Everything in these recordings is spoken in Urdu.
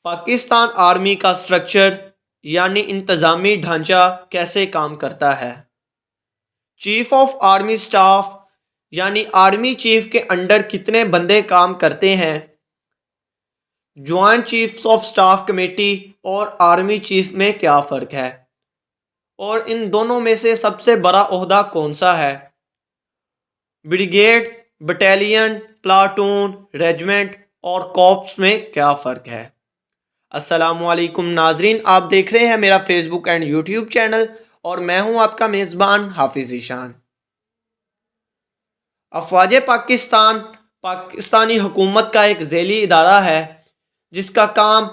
پاکستان آرمی کا سٹرکچر یعنی انتظامی ڈھانچہ کیسے کام کرتا ہے؟ چیف آف آرمی سٹاف یعنی آرمی چیف کے انڈر کتنے بندے کام کرتے ہیں؟ Joint chiefs of staff committee اور آرمی چیف میں کیا فرق ہے؟ اور ان دونوں میں سے سب سے بڑا عہدہ کون سا ہے؟ بریگیڈ، بٹالین، پلاٹون، ریجمنٹ اور کارپس میں کیا فرق ہے؟ السلام علیکم ناظرین، آپ دیکھ رہے ہیں میرا Facebook and YouTube channel اور میں ہوں آپ کا میزبان حافظ ذیشان۔ افواج پاکستان پاکستانی حکومت کا ایک ذیلی ادارہ ہے جس کا کام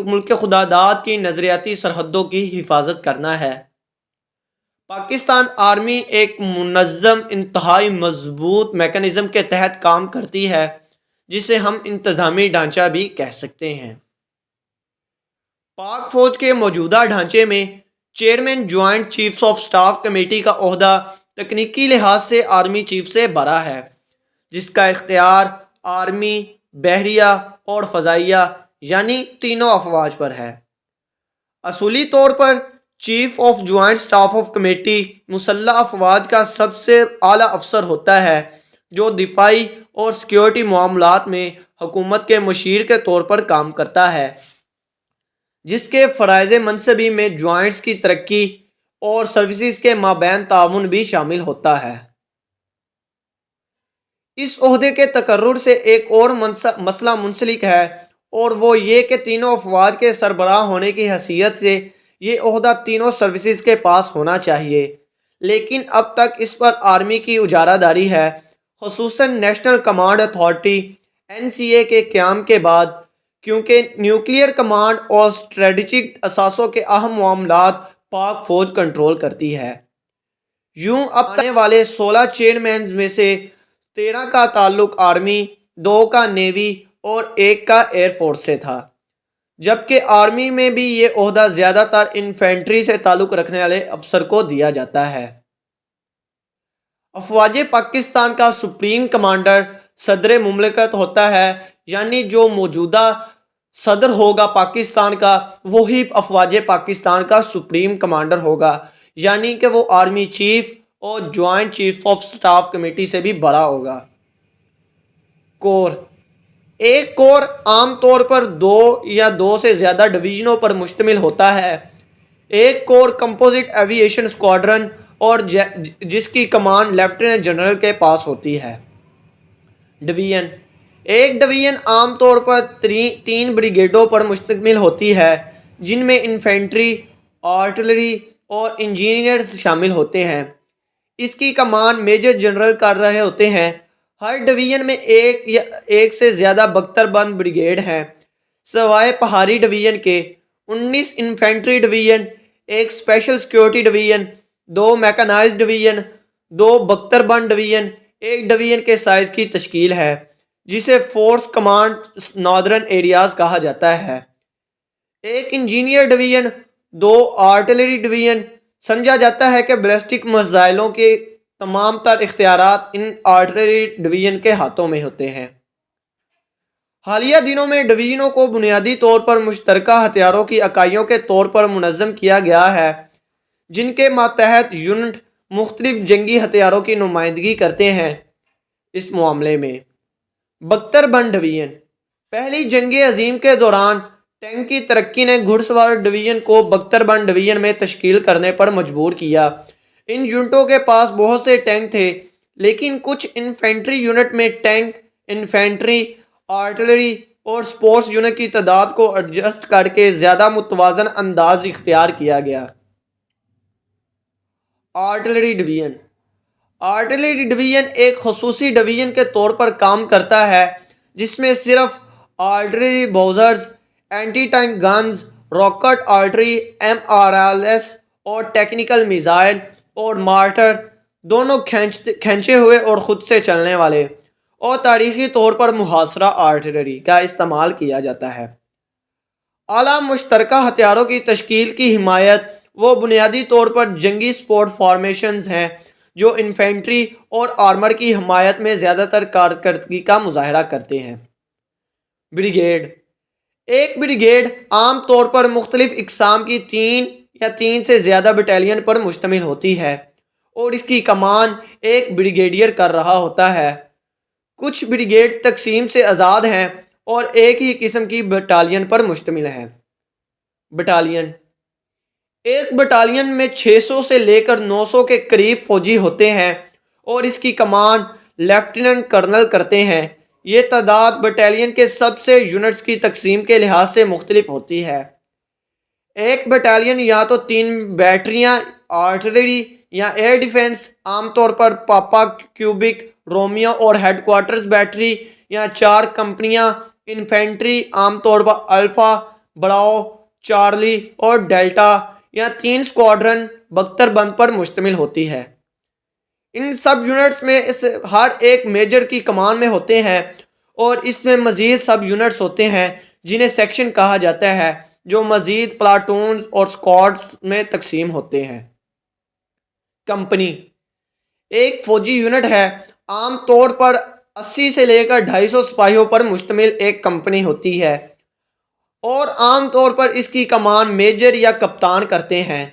ملک خدا داد کی نظریاتی سرحدوں کی حفاظت کرنا ہے۔ پاکستان آرمی ایک منظم انتہائی مضبوط میکانزم کے تحت کام کرتی ہے جسے ہم انتظامی ڈھانچہ بھی کہہ سکتے ہیں۔ پاک فوج کے موجودہ ڈھانچے میں chairman joint chiefs of staff committee کا عہدہ تکنیکی لحاظ سے آرمی چیف سے بڑا ہے، جس کا اختیار آرمی، بحریہ اور فضائیہ یعنی تینوں افواج پر ہے۔ اصولی طور پر chief of joint staff of committee مسلح افواج کا سب سے اعلیٰ افسر ہوتا ہے جو دفاعی اور سیکیورٹی معاملات میں حکومت کے مشیر کے طور پر کام کرتا ہے، جس کے فرائض منصبی میں جوائنٹس کی ترقی اور سروسز کے مابین تعاون بھی شامل ہوتا ہے۔ اس عہدے کے تقرر سے ایک اور مسئلہ منسلک ہے اور وہ یہ کہ تینوں افواج کے سربراہ ہونے کی حیثیت سے یہ عہدہ تینوں سروسز کے پاس ہونا چاہیے، لیکن اب تک اس پر آرمی کی اجارہ داری ہے، خصوصاً نیشنل کمانڈ اتھارٹی NCA کے قیام کے بعد، کیونکہ نیوکلیئر کمانڈ اور اسٹریٹجک اثاثوں کے اہم معاملات پاک فوج کنٹرول کرتی ہے۔ یوں اب تک آنے والے 16 چیئرمینز میں سے 13 کا تعلق آرمی، 2 کا نیوی اور 1 کا ایئر فورس سے تھا، جبکہ آرمی میں بھی یہ عہدہ زیادہ تر انفینٹری سے تعلق رکھنے والے افسر کو دیا جاتا ہے۔ افواج پاکستان کا سپریم کمانڈر صدر مملکت ہوتا ہے، یعنی جو موجودہ صدر ہوگا پاکستان کا وہی افواج پاکستان کا سپریم کمانڈر ہوگا، یعنی کہ وہ آرمی چیف اور joint chief of staff committee سے بھی بڑا ہوگا۔ کور ایک کور عام طور پر 2 یا 2 سے زیادہ ڈویژنوں پر مشتمل ہوتا ہے۔ ایک کور کمپوزٹ ایوی ایشن اسکواڈرن اور جس کی کمان لیفٹیننٹ جنرل کے پاس ہوتی ہے۔ ڈویژن ایک ڈویژن عام طور پر 3 بریگیڈوں پر مشتمل ہوتی ہے جن میں انفینٹری، آرٹلری اور انجینئرز شامل ہوتے ہیں۔ اس کی کمان میجر جنرل کر رہے ہوتے ہیں۔ ہر ڈویژن میں ایک سے زیادہ بختر بند بریگیڈ ہیں، سوائے پہاڑی ڈویژن کے۔ 19 انفینٹری ڈویژن، ایک اسپیشل سیکیورٹی ڈویژن، 2 میکانائزڈ ڈویژن، 2 بختر بند ڈویژن، ایک ڈویژن کے سائز کی تشکیل ہے جسے فورس کمانڈ ناردرن ایریاز کہا جاتا ہے۔ ایک انجینئر ڈویژن، 2 آرٹلری ڈویژن۔ سمجھا جاتا ہے کہ بیلسٹک میزائلوں کے تمام تر اختیارات ان آرٹلری ڈویژن کے ہاتھوں میں ہوتے ہیں۔ حالیہ دنوں میں ڈویژنوں کو بنیادی طور پر مشترکہ ہتھیاروں کی اکائیوں کے طور پر منظم کیا گیا ہے، جن کے ماتحت یونٹ مختلف جنگی ہتھیاروں کی نمائندگی کرتے ہیں۔ اس معاملے میں بختر بند ڈویژن پہلی جنگ عظیم کے دوران ٹینک کی ترقی نے گھڑ سوار ڈویژن کو بختر بند ڈویژن میں تشکیل کرنے پر مجبور کیا۔ ان یونٹوں کے پاس بہت سے ٹینک تھے، لیکن کچھ انفینٹری یونٹ میں ٹینک، انفینٹری، آرٹلری اور سپورٹس یونٹ کی تعداد کو ایڈجسٹ کر کے زیادہ متوازن انداز اختیار کیا گیا۔ آرٹلری ڈویژن آرٹلری ڈویژن ایک خصوصی ڈویژن کے طور پر کام کرتا ہے جس میں صرف artillery howitzers, anti tank guns, rocket artillery MRLS اور ٹیکنیکل میزائل اور مارٹر، دونوں کھینچے ہوئے اور خود سے چلنے والے اور تاریخی طور پر محاصرہ آرٹلری کا استعمال کیا جاتا ہے۔ اعلیٰ مشترکہ ہتھیاروں کی تشکیل کی حمایت وہ بنیادی طور پر جنگی سپورٹ فارمیشنز ہیں جو انفینٹری اور آرمر کی حمایت میں زیادہ تر کارکردگی کا مظاہرہ کرتے ہیں۔ بریگیڈ ایک بریگیڈ عام طور پر مختلف اقسام کی 3 یا 3 سے زیادہ بٹالین پر مشتمل ہوتی ہے اور اس کی کمان ایک بریگیڈیئر کر رہا ہوتا ہے۔ کچھ بریگیڈ تقسیم سے آزاد ہیں اور ایک ہی قسم کی بٹالین پر مشتمل ہیں۔ بٹالین: ایک بٹالین میں 600 سے لے کر 900 کے قریب فوجی ہوتے ہیں اور اس کی کمان لیفٹیننٹ کرنل کرتے ہیں۔ یہ تعداد بٹالین کے سب سے یونٹس کی تقسیم کے لحاظ سے مختلف ہوتی ہے۔ ایک بٹالین یا تو 3 بیٹریاں آرٹلری یا ایئر ڈیفنس، عام طور پر پاپا کیوبک، رومیو اور ہیڈ کوارٹرز بیٹری، یا 4 کمپنیاں انفینٹری، عام طور پر الفا، براو، چارلی اور ڈیلٹا، یا 3 اسکواڈرن بختر بند پر مشتمل ہوتی ہے۔ ان سب یونٹس میں ہر ایک میجر کی کمان میں ہوتے ہیں اور اس میں مزید سب یونٹس ہوتے ہیں جنہیں سیکشن کہا جاتا ہے، جو مزید پلاٹونز اور اسکواڈز میں تقسیم ہوتے ہیں۔ کمپنی ایک فوجی یونٹ ہے، عام طور پر 80 سے لے کر 250 سپاہیوں پر مشتمل ایک کمپنی ہوتی ہے اور عام طور پر اس کی کمان میجر یا کپتان کرتے ہیں۔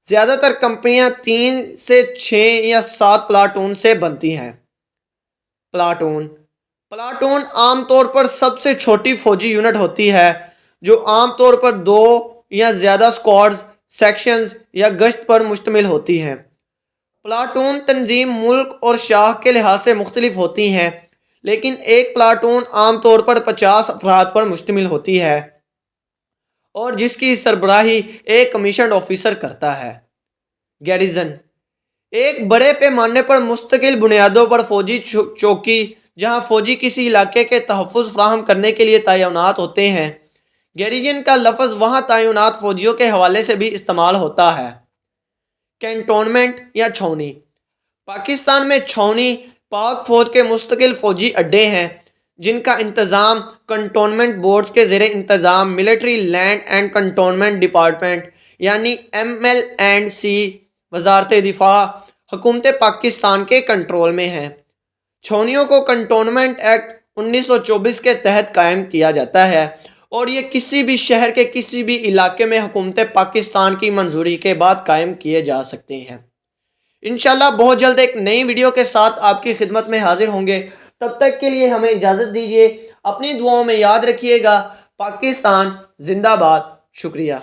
زیادہ تر کمپنیاں 3 سے 6 یا 7 پلاٹون سے بنتی ہیں۔ پلاٹون عام طور پر سب سے چھوٹی فوجی یونٹ ہوتی ہے جو عام طور پر 2 یا زیادہ اسکواڈز، سیکشنز یا گشت پر مشتمل ہوتی ہیں۔ پلاٹون تنظیم ملک اور شاخ کے لحاظ سے مختلف ہوتی ہیں، لیکن ایک پلاٹون عام طور پر 50 افراد پر مشتمل ہوتی ہے اور جس کی سربراہی ایک کمیشنڈ آفیسر کرتا ہے۔ گیریزن ایک بڑے پیمانے پر مستقل بنیادوں پر فوجی چوکی جہاں فوجی کسی علاقے کے تحفظ فراہم کرنے کے لیے تعینات ہوتے ہیں۔ گیریزن کا لفظ وہاں تعینات فوجیوں کے حوالے سے بھی استعمال ہوتا ہے۔ کینٹونمنٹ یا چھاؤنی: پاکستان میں چھاؤنی پاک فوج کے مستقل فوجی اڈے ہیں جن کا انتظام کنٹونمنٹ بورڈز کے زیر انتظام military land and cantonment department یعنی ML&C وزارت دفاع حکومت پاکستان کے کنٹرول میں ہیں۔ چھاؤنیوں کو کنٹونمنٹ ایکٹ 1924 کے تحت قائم کیا جاتا ہے اور یہ کسی بھی شہر کے کسی بھی علاقے میں حکومت پاکستان کی منظوری کے بعد قائم کیے جا سکتے ہیں۔ انشاءاللہ بہت جلد ایک نئی ویڈیو کے ساتھ آپ کی خدمت میں حاضر ہوں گے۔ تب تک کے لیے ہمیں اجازت دیجیے۔ اپنی دعاؤں میں یاد رکھیے گا۔ پاکستان زندہ باد۔ شکریہ۔